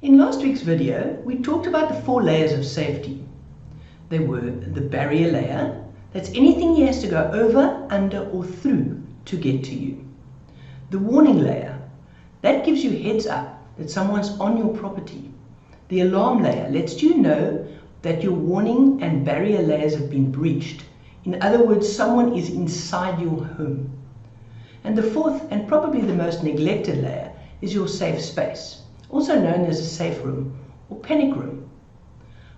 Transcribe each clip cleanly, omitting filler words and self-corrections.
In last week's video, we talked about the 4 layers of safety. They were the barrier layer, that's anything he has to go over, under or through to get to you. The warning layer, that gives you heads up that someone's on your property. The alarm layer lets you know that your warning and barrier layers have been breached. In other words, someone is inside your home. And the 4th and probably the most neglected layer is your safe space, also known as a safe room or panic room.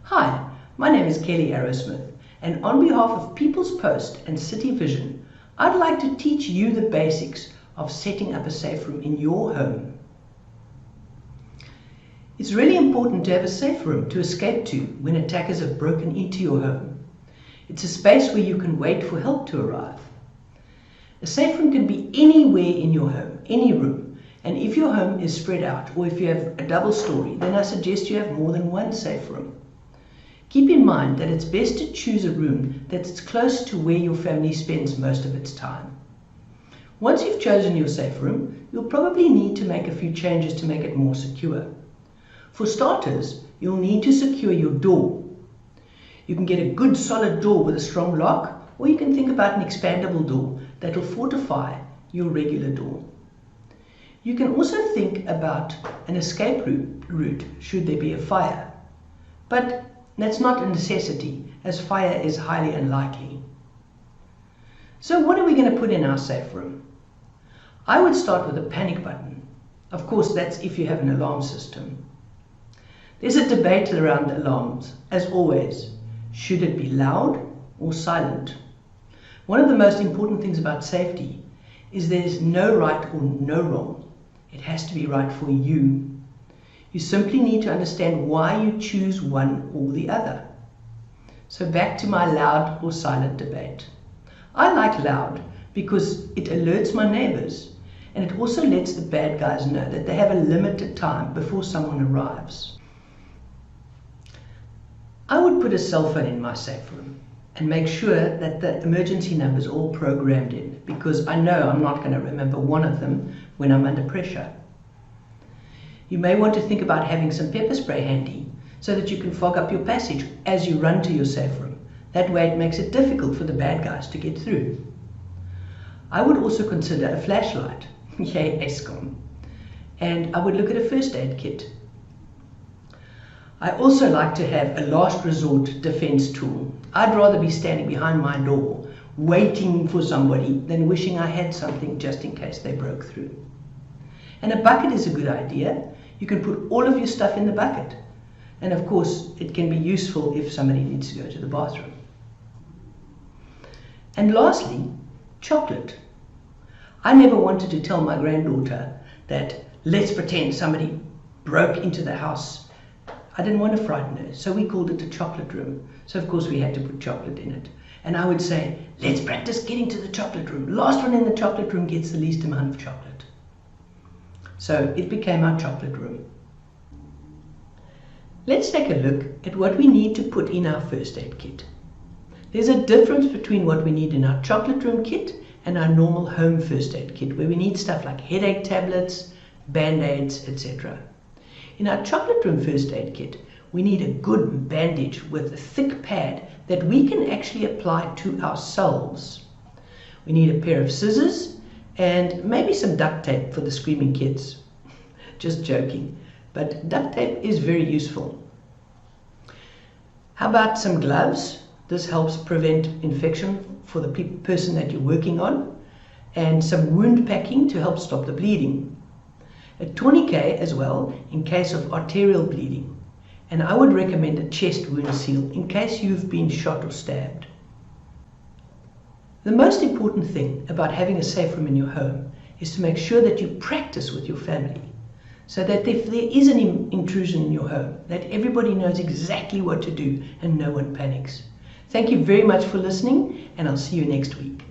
Hi, my name is Kelly Arrowsmith, and on behalf of People's Post and City Vision, I'd like to teach you the basics of setting up a safe room in your home. It's really important to have a safe room to escape to when attackers have broken into your home. It's a space where you can wait for help to arrive. A safe room can be anywhere in your home, any room. And if your home is spread out, or if you have a double story, then I suggest you have more than one safe room. Keep in mind that it's best to choose a room that's close to where your family spends most of its time. Once you've chosen your safe room, you'll probably need to make a few changes to make it more secure. For starters, you'll need to secure your door. You can get a good solid door with a strong lock, or you can think about an expandable door that will fortify your regular door. You can also think about an escape route should there be a fire. But that's not a necessity, as fire is highly unlikely. So what are we going to put in our safe room? I would start with a panic button. Of course, that's if you have an alarm system. There's a debate around alarms, as always. Should it be loud or silent? One of the most important things about safety is there's no right or no wrong. It has to be right for you. You simply need to understand why you choose one or the other. So back to my loud or silent debate. I like loud because it alerts my neighbors, and it also lets the bad guys know that they have a limited time before someone arrives. I would put a cell phone in my safe room and make sure that the emergency numbers are all programmed in, because I know I'm not going to remember one of them when I'm under pressure. You may want to think about having some pepper spray handy so that you can fog up your passage as you run to your safe room. That way it makes it difficult for the bad guys to get through. I would also consider a flashlight, yay Eskom, and I would look at a first aid kit. I also like to have a last resort defense tool. I'd rather be standing behind my door waiting for somebody than wishing I had something just in case they broke through. And a bucket is a good idea. You can put all of your stuff in the bucket. And of course, it can be useful if somebody needs to go to the bathroom. And lastly, chocolate. I never wanted to tell my granddaughter that let's pretend somebody broke into the house. I didn't want to frighten her, so we called it a chocolate room. So of course we had to put chocolate in it. And I would say, let's practice getting to the chocolate room. Last one in the chocolate room gets the least amount of chocolate. So it became our chocolate room. Let's take a look at what we need to put in our first aid kit. There's a difference between what we need in our chocolate room kit and our normal home first aid kit, where we need stuff like headache tablets, band-aids, etc. In our chocolate room first aid kit, we need a good bandage with a thick pad that we can actually apply to ourselves. We need a pair of scissors and maybe some duct tape for the screaming kids. Just joking, but duct tape is very useful. How about some gloves? This helps prevent infection for the person that you're working on, and some wound packing to help stop the bleeding. A tourniquet as well in case of arterial bleeding, and I would recommend a chest wound seal in case you've been shot or stabbed. The most important thing about having a safe room in your home is to make sure that you practice with your family, so that if there is an intrusion in your home, that everybody knows exactly what to do and no one panics. Thank you very much for listening, and I'll see you next week.